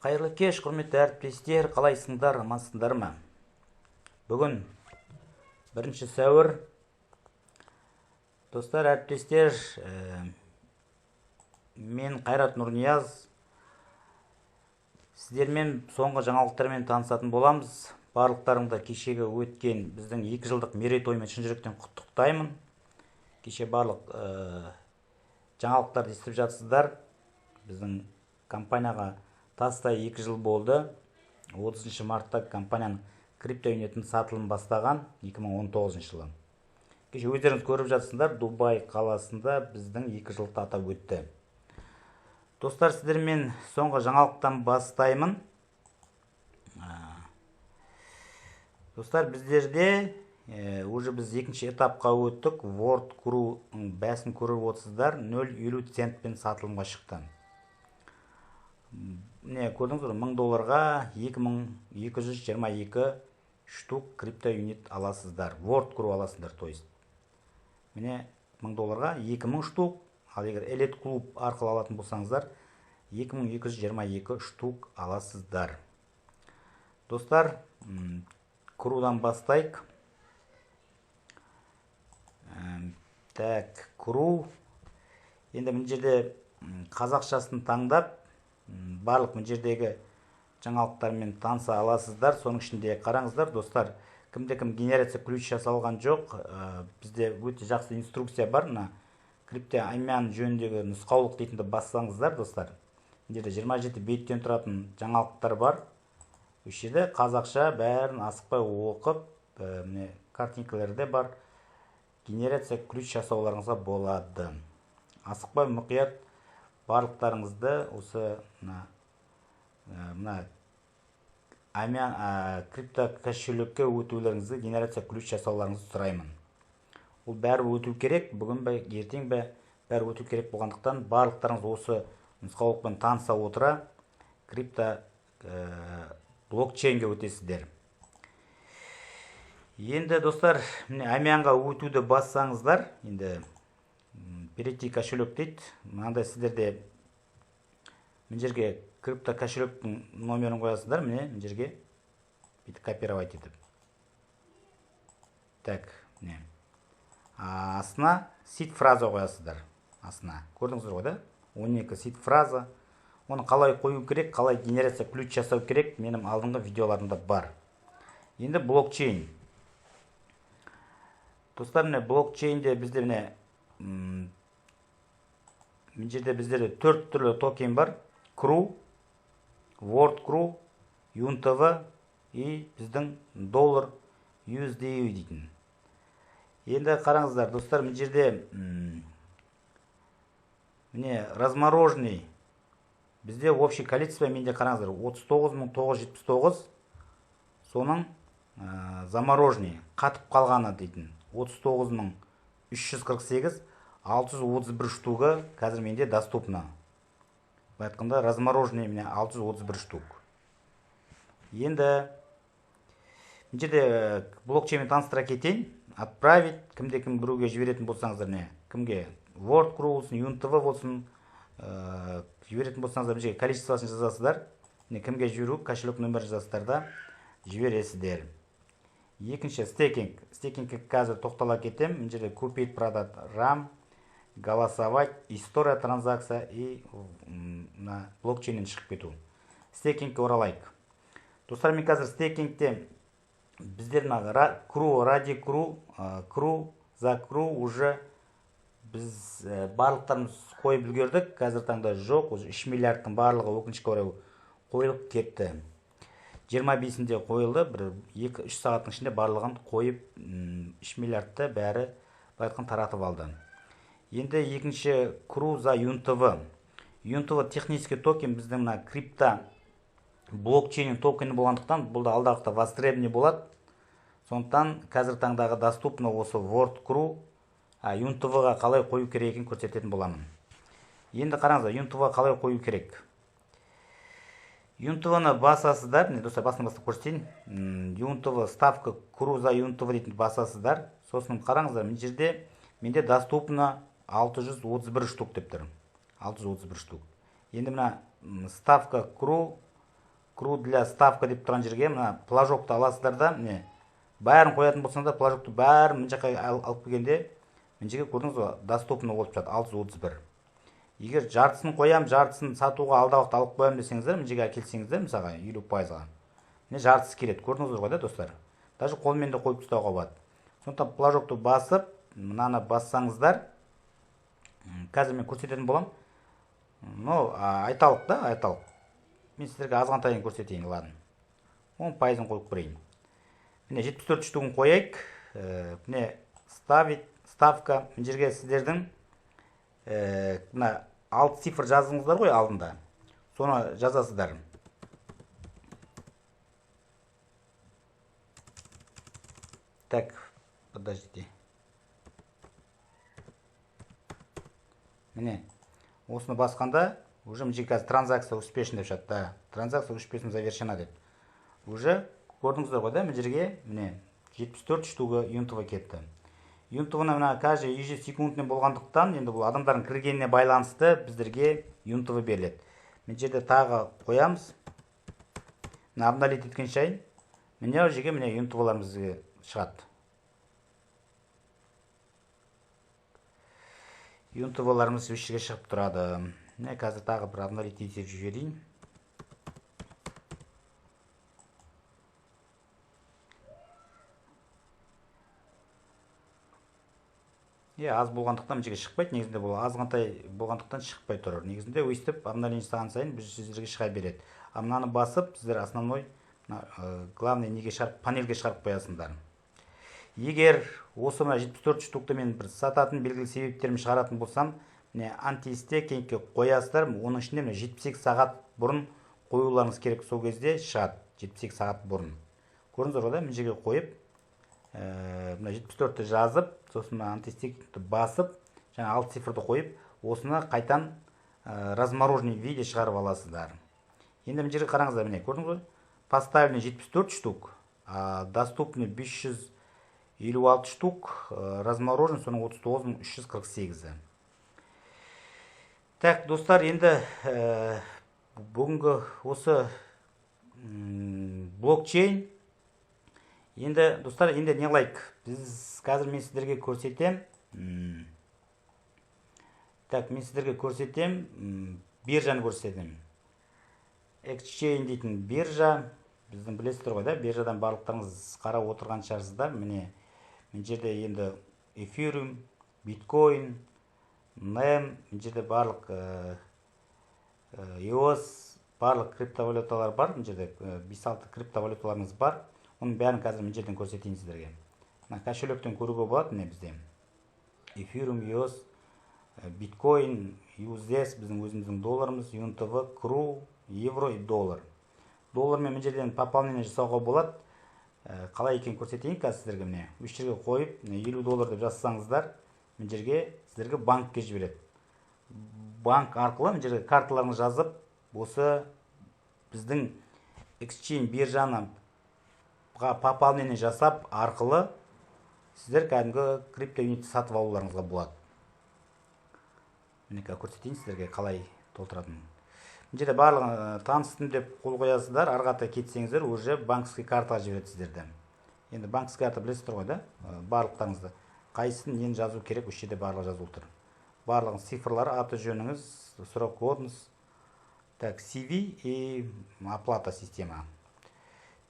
Қайырлы кеш, құрметті әріптестер, қалайсыңдар, амансыңдар ма? Бүгін 1 сәуір. Достар, әріптестер, мен Қайрат Нұрнияз. Сіздермен соңғы жаңалықтармен танысатын боламыз. Барлықтарыңды кешегі өткен біздің 2 жылдық мерейтоймен шын жүректен құттықтаймын. Кеше барлық жаңалықтарды естіп жатсыздар. Біздің компанияға тастай 2 жыл болды. 30 мартта компанияның криптоюнетін сатылым бастаған 2019 жылы. Кеше өздеріңіз көріп жатсыңдар, Дубай қаласында біздің 2 жылды атап өтті. Достар, сіздермен соңғы жаңалықтан бастаймын. Достар, біздерде уже біз 2-ші этапқа өттік. World Crew бәсін көріп отырсыздар, 0.50 центпен сатылымға шықты. Міне, көрдіңіз, $1000-ға 2222 штук криптоюнит аласыздар. World Crew аласыздар, то есть. Міне, $1000-ға 2000 штук, ал егер Elite клуб арқылы алатын болсаңыздар, 2222 штук аласыздар. Достар, Crew'дан бастайық. Так, Crew. Енді мына жерде қазақшасын таңдап, барлық мына жердегі жаңалықтармен таныса аласыздар. Соның ішінде қараңыздар, достар, кімде-кім генерация ключ жасалған жоқ. Бізде өте жақсы инструкция бар. Крипто айман жөніндегі нұсқаулық дейтінді бассаңыздар, достар. Мына жерде 27 беттен тұратын жаңалықтар бар. Осы жерде қазақша бәрін асықпай оқып, картинкаларда бар. Генерация ключ жасауларыңызға болады. Асықпай мұқият барлықтарыңызды осы крипто кошелекке өтулеріңізді генерация ключ жасауларыңызды сұраймын. Ол бәрі өту керек, бүгін бе, ертең бе, бәрі өту керек болғандықтан барлықтарыңыз осы нұсқаулықпен таныса отыра крипто блокчейнге өтесіздер. Енді, достар, әмиянға өтуді бассаңыздар, енді перейти кошелек дейді. Мынандай сіздерде мына жерге крипто кошелектің номерін қоясыздар, мына жерге бүйтіп копировать етіп. Так, міне. Астына сид фраза қоясыздар. Астына. Көрдіңіздер ғой, да? 12 сид фраза. Оны қалай қою керек, қалай генерация ключ жасау керек, менің алдыңғы видеоларымда бар. Енді блокчейн. Достар, міне блокчейнде бізде міне мына жерде біздерде 4 түрлі токен бар. Crew, World Crew, UNTV и біздің доллар USD дейтін. Енді қараңыздар, достар, мына жерде міне размороженный бізде общий количество, менде қараңыздар, 39979, соның замороженный қатып қалғаны дейтін 39348, 631 штуғы қазір менде доступны. Айтқанда размороженный міне 631 штук. Енді мына жерде блокчейнмен таныстыра кетейін. Отправить, кімде-кім біреуге жіберетін болсаңыздар, не, кімге World Crew болсын, UNTV болсын, жіберетін болсаңыздар, мына жерге количествосын жазасыздар. Кімге жіберу, кошелек номер жазасыздар да жібересіздер. Екінші стейкинг. Стейкингке қазір тоқтала кетем. Мына жерде купить, продать, RAM, голосовать, история транзакция и на блокчейнен шығып кету. Стейкингке оралайық. Достар, мен қазір стейкингте біздер Crew, ради Crew, Crew, за Crew уже біз барлықтарымыз қойып үлгердік. Қазір таңда жоқ, 3 миллиардтың барлығы өкінішке орай қойылып кетті. 25-інде қойылды, 2-3 сағаттың ішінде барлығын қойып 3 миллиардты бәрі байтқан таратып алды. Енді екінші Crew за UNTV. UNTV технический токен біздің крипто блокчейн токені болғандықтан бұл да алдағы востребований болады. Сондықтан қазір таңдағы доступны осы World Crew, UNTV-ға қалай қою керегін көрсететін боламын. Енді қараңыздар, UNTV-ға қалай қою керек. UNTV-ны басасыздар, достар, басын бастап көрсетейін. UNTV ставка Crew за UNTV дейтін басасыздар. Сосын қараңыздар, мен жерде менде доступны 631 штук деп тұр. 631 штук. Енді мына ставка Crew кру для ставка деп тұрған жерге мына пложокты аласыздар да, міне бәрін қоятын болсаңыздар, пложокты бәрін мына жаққа алып келгенде мына жерге көрдіңіз ғой, доступны болып жатады 631. Егер жартысын қоям, жартысын сатуға алдағы уақытта алып қоям десеңіздер, мына жерге әкелсеңіздер, мысалға 50%-ға. Міне жартысы келеді. Көрдіңіздер ғой да, достар. Даже қолмен де қойып ұстауға болады. Сондықтан пложокты басып, мынаны бассаңыздар, қазір мен көрсететін болам. Ну, айталық да, айталық. Мен сіздерге азғантайын көрсетейін, ладно. 10%-ын қойып көрейін. Міне 74 штугын қояйық. Міне ставка, мына жерге сіздердің мына 6 цифр жазыңыздар ғой алдында. Соны жазасыздар. Так, подождите. Міне, осыны басқанда, уже мына жерге транзакция успешна деп жатыр. Да, транзакция успешно завершена деп. Уже көрдіңіздер ғой да, мына жерге міне 74 штуга юнтова кетті. Юнтовына мына каждый ежесекундный болғандықтан, енді бұл адамдардың кіргеніне байланысты біздерге юнтовы беріледі. Мына жерде тағы қоямыз. Мына обналить еткен шайын, міне ол жерге міне юнтоваларымыз шығады. Юнтоваларымыз осы жерге шығып тұрады. Міне қазір тағы бір обналить етіп жіберейін. Аз болғандықтан жерге шықпайды. Негізінде бұл азғантай болғандықтан шықпай тұр. Негізінде өйстіп обновление жасаған сайын біз сіздерге шыға береді. Мынаны басып, сіздер основной главный неге шығарып, панельге шығарып қоясыңдар. Егер осы 74 штукты мен бір сататын белгілі себептерім шығаратын болсам, антистекингке қоясыздар. Оның ішінде 78 сағат бұрын қоюларыңыз керек, сол кезде шығады. 78 сағат бұрын. Көрдіңіздер ғой да, мына жерге қойып, 74-ті жазып, сосын антистекингті басып, және 6 цифрды қойып, осыны қайтан размороженный виде шығарып аласыздар. Енді мына жерге қараңыздар, міне, көрдіңіз ғой? Поставлены 74 штук, доступны 556 штук, разморожен соның 39.348. Так, достар, енді бүгінгі осы блокчейн. Енді, достар, енді не лайк? Біз қазір мен сіздерге көрсетем. Так, мен сіздерге көрсетем. Биржаны көрсетем. Exchange дейтін биржа. Біздің білесіздер ғой да, биржадан барлықтарыңыз қарап отырған шығарсыздар. Міне, мен жерде енді Ethereum, Bitcoin, NEM, мен жерде барлық EOS, барлық криптовалюталар бар. Мен жерде 5-6 криптовалюталарымыз бар. Оның бәрін қазір мен жерден көрсетейін сіздерге. Кошелектен көруге болады міне бізде. Ethereum, EOS, Bitcoin, USD біздің өзіміздің долларымыз, UNTV, CRU, евро и доллар. Доллармен мен жерден пополнение жасауға болады. Қалай екен көрсетейін қазір сіздерге міне. Үш жерге қойып, $50 деп жазсаңыздар, мен жерге сіздерге банкке жібереді. Банк арқылы мен жерге карталарыңыз жазып, осы біздің Exchange биржаны пополнение жасап арқылы сіздер кәдімгі криптоюнитті сатып алуларыңызға болады. Міне көрсетейін сіздерге қалай толтыратын. Мына жерде барлығын таныстым деп қол қоясыздар, арғата кетсеңіздер, уже банковский картаға жібереді сіздерді. Енді банковский карта білесіздер ғой да, барлықтарыңызды. Қайсысын нені жазу керек, осы жерде барлығы жазылып тұр. Барлығын цифрлары, аты жөніңіз, срок кодыңыз, так, CV и оплата система.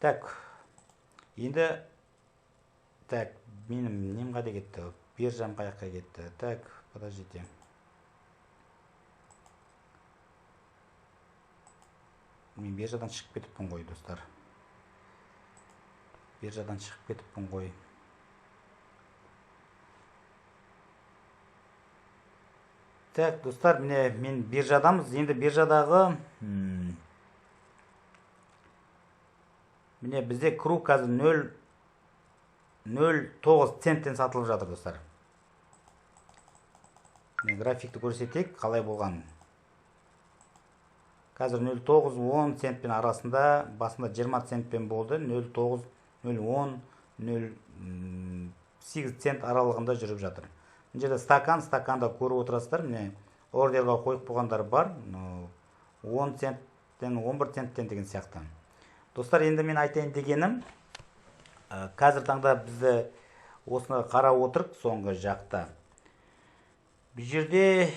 Так, енді, так, менің нем қайда кетті? Биржам қаяққа кетті? Так, подождите. Мен биржадан шығып кетіппін ғой, достар. Биржадан шығып кетіппін ғой. Так, достар, мен биржадамыз. Енді биржадағы міне бізде CRU қазір 0.09 центтен сатылып жатыр, достар. Мен графикті көрсетейік, қалай болған. Қазір 0.9-10 центпен арасында, басында 20 центпен болды, 0.9, 0.10, 0.8 цент аралығында жүріп жатыр. Мына жерде стаканда көріп отырасыздар, міне ордерға қойып болғандар бар, 10 центтен, 11 центтен деген сияқты. Достар, енді мен айтайын дегенім, қазір таңда бізді осыны қарап отырық соңғы жақта. Бұл жерде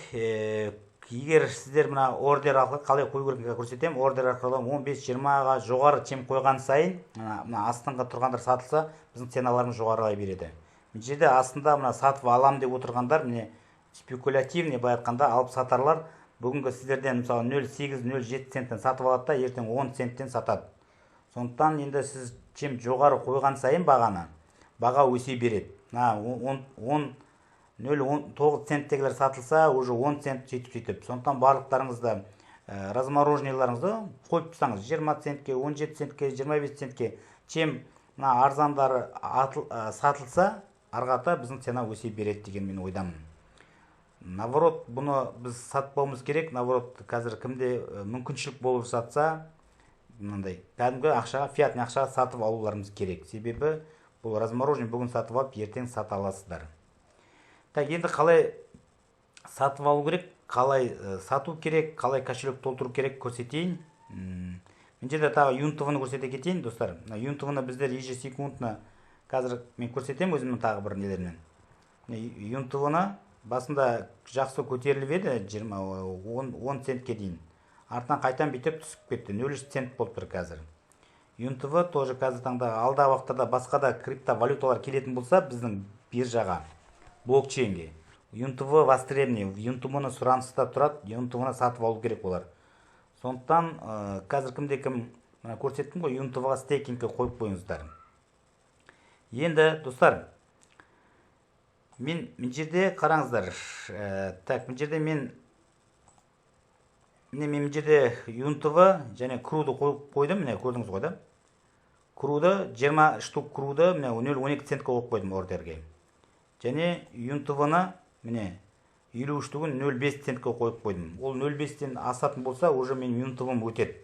егер сіздер мына ордер арқылы қалай қою керектігін көрсетемін. Ордер арқылы 15-20-ға жоғары чем қойған сайын, мына астыңғы тұрғандар сатылса, біздің ценаларымыз жоғарылай береді. Бұл жерде астында мына сатып алам деп отырғандар, міне спекулятивный былай айтқанда алып сатарлар бүгінгі сіздерден мысалы 0,8-0,7 центтен сатып алады да ертең 10 центтен сатады. Сондықтан енді сіз чем жоғары қойған сайын баға өсе береді. 0,9 центтегілер сатылса, уже 10 цент сөйтіп. Сондықтан барлықтарыңызды размороженияларыңызды қойып тұрсаңыз 20 центке, 17 центке, 25 центке чем арзандары сатылса, арғата біздің цена өсе береді деген мен ойдамын. Наоборот, бұны біз сатпауымыз керек. Наоборот, қазір кімде мүмкіншілік болып жатса, мынандай кәдімгі ақшаға, фиатный ақшаға сатып алуларымыз керек. Себебі бұл разморожение бүгін сатып алып, ертең сата аласыздар. Так, енді қалай сатып алу керек, қалай сату керек, қалай кошелек толтыру керек көрсетейін. Мен жерде тағы юнтовыны көрсете кетейін, достар. Юнтовыны біздер ежесекундны қазір мен көрсетемін өзімнің тағы бір нелермен. Юнтовыны басында жақсы көтеріліп еді, 10 центке дейін. Артынан қайтан бүйтіп түсіп кетті, 0,3 цент болып тұр қазір. Юнтовы тоже қазір таңда алда уақыттарда басқа да криптовалюталар келетін болса, біздің биржаға, блокчейнге. Юнтовы востребование, юнтовыны сұраныста тұрады, юнтовыны сатып алу керек олар. Сондықтан қазір кімде-кім көрсеттім ғой, юнтовыға стейкингке қойып қойыңыздар. Енді, достар, мен жерде қараңыздар. Так, мен жерде мен жерде юнтовы және круды қойып қойдым, міне көрдіңіз ғой да. Круды 20 штук круды, міне 0,12 центке қойып қойдым ордерге. Және юнтовыны міне 50 штугын 0,5 центке қойып қойдым. Ол 0,5-тен асатын болса, уже мен юнтовым өтеді.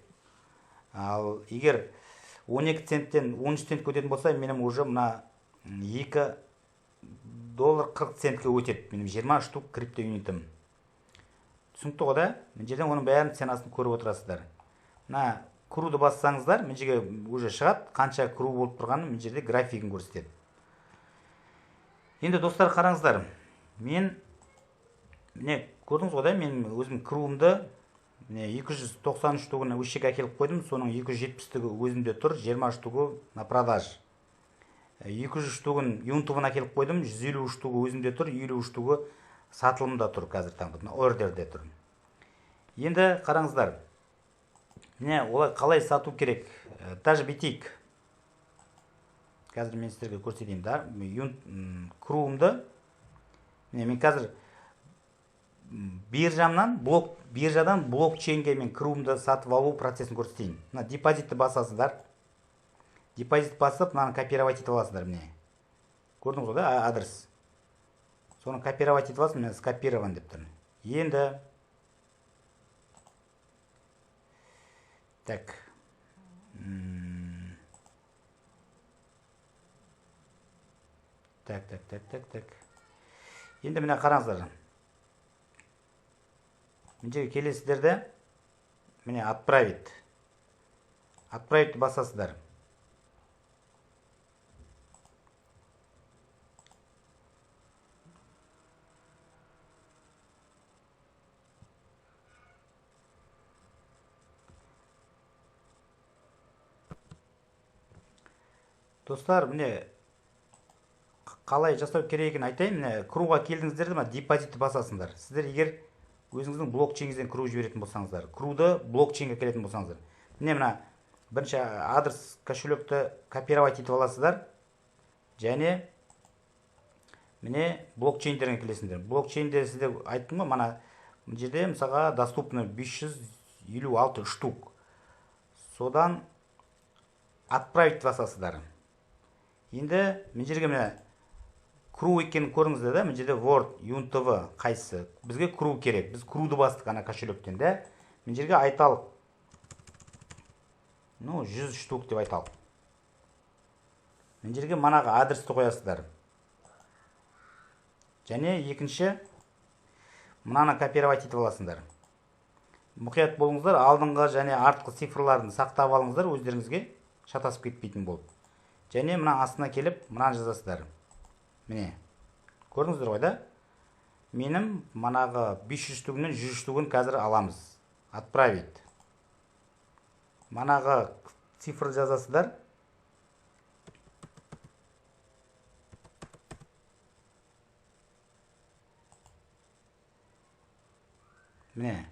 Ал егер 12 центтен 13 центке өтетін болса, менің уже мына $2 40 центке өтеді. Менің 20 штук крипто юнитім. Түсінікті ғой да? Мен жерден оның бәрін ценасын көріп отырасыздар. Мына круды бассаңыздар, мен жерге уже шығады, қанша кру болып тұрғанын мен жерде графигін көрсетеді. Енді достар, қараңыздар. Мен міне көрдіңіз ғой да, мен өзім круымды 293 штугын өшек әкеліп қойдым, соның 270-тігі өзімде тұр, 20 штугы на продаж. 200 штугын юнтовын әкеліп қойдым, 150 штугы өзімде тұр, 50 штугы сатылымда тұр қазір таңда, ордерде тұр. Енді қараңыздар, міне олай қалай сату керек, даже битик. Қазір мен сіздерге көрсетейін да, круымды, мен қазір биржадан блокчейнге мен круымды сатып алу процесін көрсетейін. Мына депозитті басасыздар. Депозит басып, мынаны копировать етіп аласыздар, міне. Көрдіңіз ғой да, адрес. Соны копировать етіп аласыз, мен скопирован деп тұрмын. Енді так. Так. Енді міне қараңыздар. Мен жерге келесіздерді, міне отправить. Отправить басасыздар. Достар, міне қалай жасау керегін айтайын. Міне круға келдіңіздер, депозитті басасыңдар. Сіздер егер өзіңіздің блокчейніңізден кру жіберетін болсаңыздар, круды блокчейнге келетін болсаңыздар, міне бірінші адрес кошелекті копировать етіп аласыздар, және міне блокчейндерге келесіңдер. Блокчейнде сіздер айттым ғой, мына жерде мысалға доступны 556 штук. Содан отправить басасыздар. Енді мен жерге міне кру екенін көріңіздер да, мен жерде Word, юнтовы қайсы. Бізге кру керек. Біз круды бастық ана кошелектен да. Мен жерге айталық. 100 штук деп айталық. Мен жерге манаға адресті қоясыздар. Және екінші мынаны копировать етіп аласыңдар. Мұқият болыңыздар, алдыңғы және артқы цифрларын сақтап алыңыздар өздеріңізге. шатасып кетпейтін болып. Және мына астына келіп мынаны жазасыздар. Міне көрдіңіздер ғой да? Менің манағы 500 штугінен 100 штугін қазір аламыз. Отправить. Манағы цифр жазасыздар. Міне.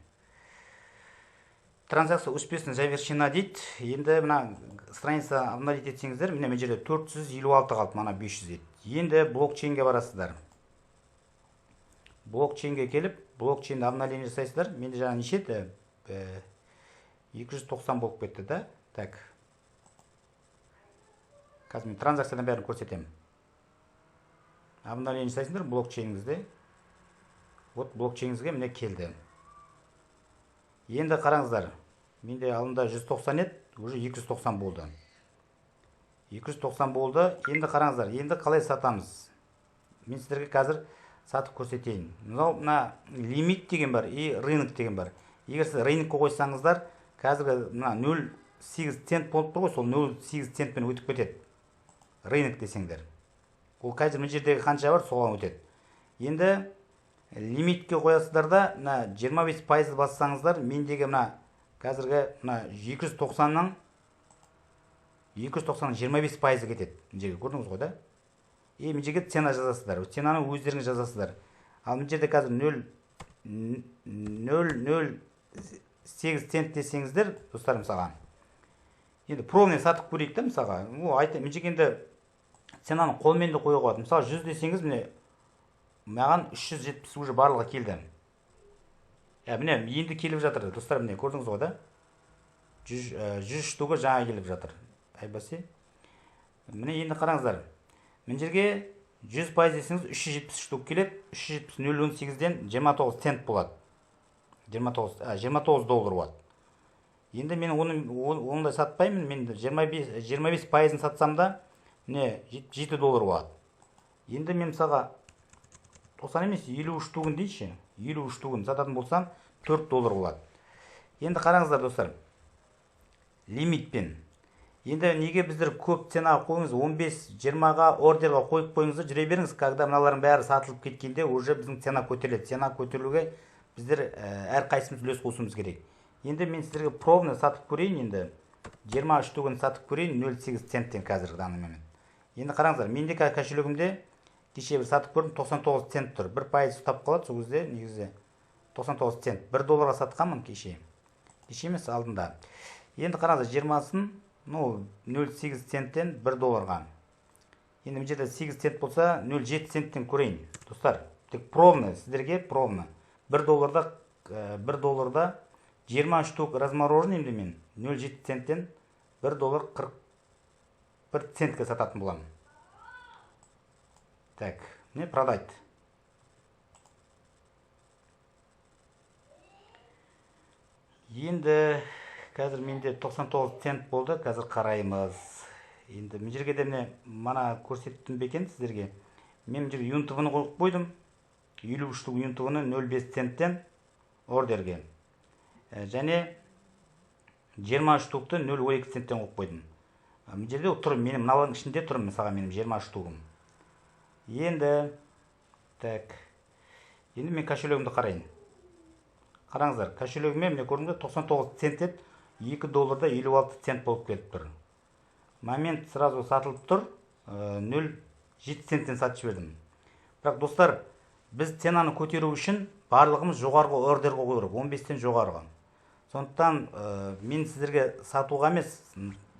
Транзакция успешно завершена дейді. Енді мына страница обновить етсеңіздер, міне жерде 456 қалды, мана 500 дейді. Енді блокчейнге барасыздар. Блокчейнге келіп, блокчейнді обновление жасайсыздар. Менде жаңа неше еді? 290 болып кетті да. Так. Қазір мен транзакциядан бәрін көрсетемін. Обновление жасайсыздар блокчейніңізде. Вот блокчейніңізге міне келді. Енді қараңыздар. Менде алдында 190 еді, уже 290 болды. 290 болды. Енді қараңыздар. Енді қалай сатамыз? Мен сіздерге қазір сатып көрсетейін. Мына лимит деген бар и рынок деген бар. Егер сіз рынокқа қойсаңыздар, қазіргі 0,8 цент болып тұр ғой, сол 0,8 центпен өтіп кетеді. Рынок десеңдер. Ол қазір мына жердегі қанша бар, соған өтеді. Енді лимитке қоясыздар да, 25% бассаңыздар, мендегі мына қазіргі 290-нан 25% кетеді. Мына көрдіңіз ғой да? Мына жерге цена жазасыздар. Ценаны өздеріңіз жазасыздар. Ал мына жерде қазір 0,08 цент десеңіздер, достар, мысалға. Енді пробный сатып көрейік та, мысалға. Мына жерге енді ценаны қолмен де қоюға болады. Мысалы 100 десеңіз, міне маған 370 уже барлығы келді. Міне енді келіп жатыр, достар, міне көрдіңіз ғой да? 100 штуғы жаңа келіп жатыр. Айбасе. Міне енді қараңыздар. Мына жерге 100% десеңіз 370 штук келеді. 370,018-ден 29 цент болады. 29 доллар болады. Енді мен ондай сатпаймын. Мен 25%-ын сатсам да, міне 7 доллар болады. Енді мен мысалға 90 емес, 50 штугын дейші. 50 штугын сататын болсам 4 доллар болады. Енді қараңыздар, достар. Лимитпен. Енді неге біздер көп ценаға қойыңыз, 15-20-ға ордерға қойып қойыңызды жүре беріңіз, когда мыналардың бәрі сатылып кеткенде уже біздің цена көтеріледі. Цена көтерілуге біздер әрқайсымыз үлес қосуымыз керек. Енді мен сіздерге пробный сатып көрейін, енді 20 штугын сатып көрейін 0,8 центтен қазіргі данный момент. Енді қараңыздар, менде кошелегімде кеше бір сатып көрдім, 99 цент тұр. 1% ұстап қалады, сол кезде негізі 99 цент. 1 долларға сатқанмын кеше. Кеше емес, алдында. Енді қараңыздар, 20-сын 0,8 центтен 1 долларға. Енді бұл жерде 8 цент болса 0,7 центтен көрейін. Достар, тек пробный, сіздерге пробный. 1 долларда 20 штук размороженный, енді мен 0,7 центтен 1 доллар 41 центке сататын боламын. Так, не продать. Енді қазір менде 99 цент болды, қазір қараймыз. Енді мен жерге де мана көрсеттім бекен сіздерге. Мен жерге юнтығыны қойып қойдым. 50 штук юнтығыны 0,5 центтен ордерге. Және 20 штукты 0,2 центтен қойып қойдым. Мен жерде тұр, менің мыналардың ішінде тұр, мысалға менің 20 штугым. Енді, так, енді мен кошелегімді қарайын. Қараңыздар, кошелегіме мен көрдім, 99 цент еді, 2 долларда 56 цент болып кетіп тұр. Момент сразу сатылып тұр, 0,7 центтен сатып жібердім. Бірақ достар, біз ценаны көтеру үшін барлығымыз жоғарғы ордерға қойырық, 15-тен жоғарғы. Сондықтан мен сіздерге сатуға емес,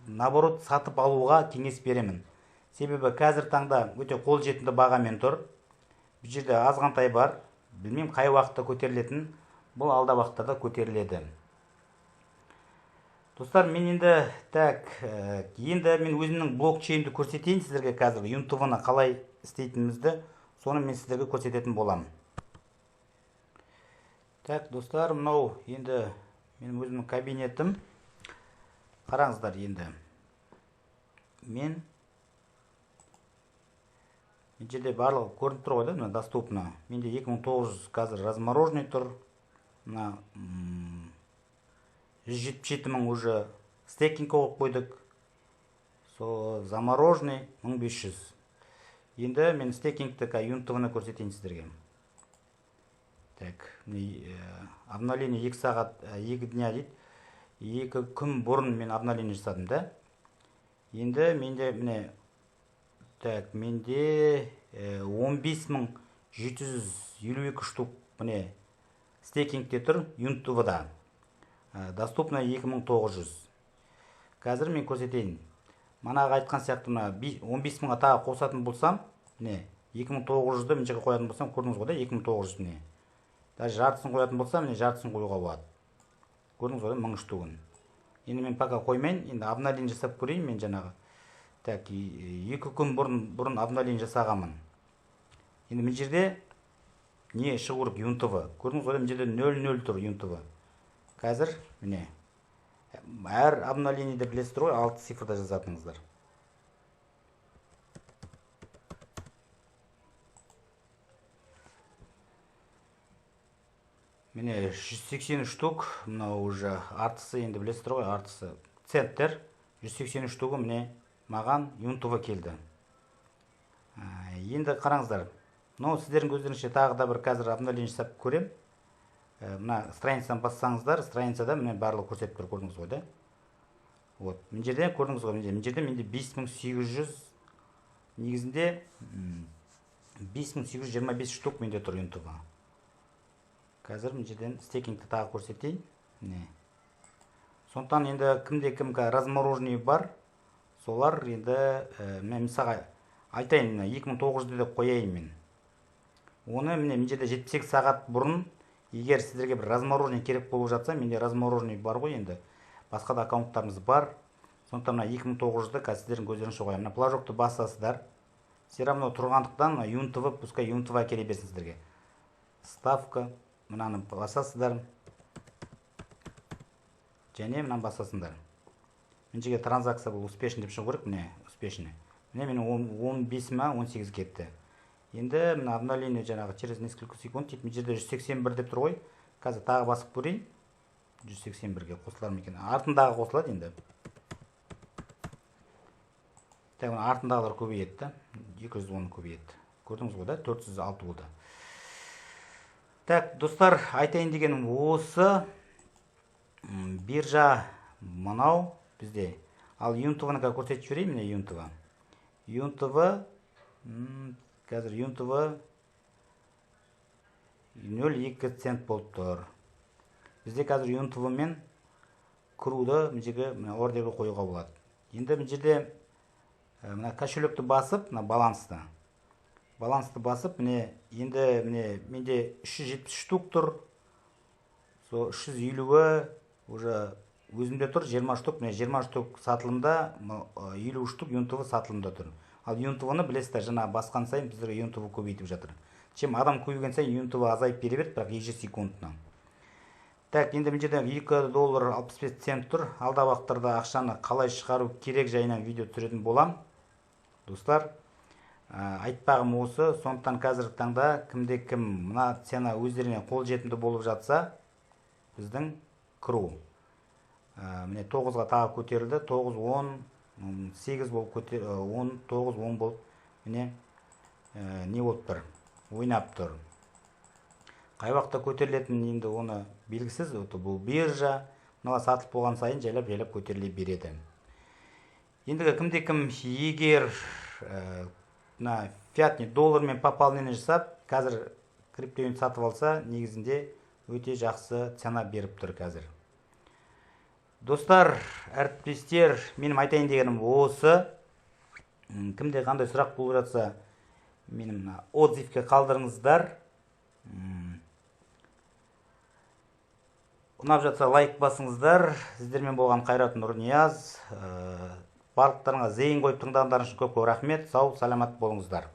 наоборот сатып алуға кеңес беремін. Себебі қазір таңда өте қол жетімді бағамен тұр. Бұл жерде азғантай бар. Білмеймін қай уақытта көтерілетін, бұл алда уақыттарда көтеріледі. Достар, мен енді мен өзімнің блокчейнді көрсетейін сіздерге қазір юнтығыны қалай істейтінімізді, соны мен сіздерге көрсететін боламын. Так, достар, мынау енді менің өзімнің кабинетім. Қараңыздар енді. Мен жерде барлығы көрініп тұр ғой да, мына доступны. Менде 2900 қазір размороженный тұр. Мына 177 мың уже стейкинг қойып қойдық. замороженный 1500. Енді мен стейкингті юнтовыны көрсетейін сіздерге. Так, обновление 2 сағат, 2 дня дейді. 2 күн бұрын мен обновление жасадым да. Енді менде так, менде 15752 штук міне стейкингте тұр юнтовыда. Доступно 2900. Қазір мен көрсетейін. Манағы айтқан сияқты 15000-ға тағы қосатын болсам, міне 2900-ды мен жерге қоятын болсам, көрдіңіз ғой да 2900 міне. Даже жартысын қоятын болсам, міне жартысын қоюға болады. Көрдіңіз ғой да 1000 штугын. Енді мен пока қоймайын, енді обновление жасап көрейін мен жаңағы. Так, 2 күн бұрын обновление жасағанмын. Енді мен жерде не шығу керек юнтовы. Көрдіңіз ғой да мен жерде 00 тұр юнтовы. Қазір міне әр обновлениеде білесіздер ғой 6 цифрда жазатыңыздар. Міне 180 штук, мынау уже артысы енді білесіздер ғой, артысы центтер. 180 штугы міне маған юнтовы келді. Енді қараңыздар. Сіздердің көздеріңізше тағы да бір қазір обновление жасап көрем. Мына страницаны бассаңыздар, страницада міне барлығы көрсетіп тұр, көрдіңіз ғой да. Вот, мен жерде көрдіңіз ғой, мен жерде 5800, негізінде 5825 штук менде тұр юнтовы. Қазір мен жерден стейкингті тағы көрсетейін. Сондықтан енді кімде-кім размороженный бар, солар енді мен мысалға айтайын, 2900 деп қояйын мен. Оны мен жерде 78 сағат бұрын, егер сіздерге бір размороженный керек болып жатса, менде размороженный бар ғой енді. Басқа да аккаунттарымыз бар. Сондықтан 2900-ды сіздердің көздеріңізше қоямын. Мына пложокты басасыздар. Все равно тұрғандықтан юнтовы, пускай юнтовы әкеле берсін сіздерге. Ставка, мынаны басасыздар. Және мынаны басасыңдар. Мен жерге транзакция бұл успешный деп шығу керек, міне, успешный. Міне мен 15-18 кетті. Енді мына обновление жаңағы через несколько секунд дейді. Мен жерде 181 деп тұр ғой. Қазір тағы басып көрейін. 181-ге қосылар ма екен? Артындағы қосылады енді. Так, артындағылар көбейетті. 210 көбейетті. Көрдіңіз ғой да? 406 болды. Так, достар, айтайын дегенім осы. Биржа мынау бізде. Ал юнтовыны көрсетіп жіберейін, міне юнтовы. Юнтовы, қазір юнтовы 0,2 цент болып тұр. Бізде қазір юнтовы мен круды жерге ордерге қоюға болады. Енді бұл жерде кошелекті басып, балансты басып, енді менде 370 штук тұр. 350-і уже өзімде тұр, 20 штук, 20 штук сатылымда, 50 штук юнтовы сатылымда тұр. Ал юнтовыны білесіздер, жаңа басқан сайын біздерге юнтовы көбейтіп жатыр. Чем адам көбейген сайын юнтовы азайып бере берді, бірақ ежесекундтан. Так, енді мен жерде $2.65 тұр. Алдағы уақыттарда ақшаны қалай шығару керек жайынан видео түсіретін болам. Достар, айтпағым осы. Сондықтан қазіргі таңда кімде-кім мына цена өздеріне қолжетімді болып жатса, біздің кру. Міне 9-ға тағы көтерілді. 9, 10, 8 болып көтерілді. 10, 9, 10 болып міне не болып тұр? Ойнап тұр. Қай уақытта көтерілетін енді оны белгісіз. Бұл биржа, мына сатылып болған сайын жайлап көтеріле береді. Ендігі кімде-кім егер фиатный доллармен пополнение жасап, қазір криптовалютаны сатып алса, негізінде өте жақсы цена беріп тұр қазір. Достар, әріптестер, менің айтайын дегенім осы. Кімде қандай сұрақ болып жатса, менің отзывке қалдырыңыздар. Ұнап жатса лайк басыңыздар. Сіздермен болған Қайрат Нұрнияз. Барлықтарыңа зейін қойып тыңдағандарыңыз үшін көп рахмет. Сау, саламат болыңыздар.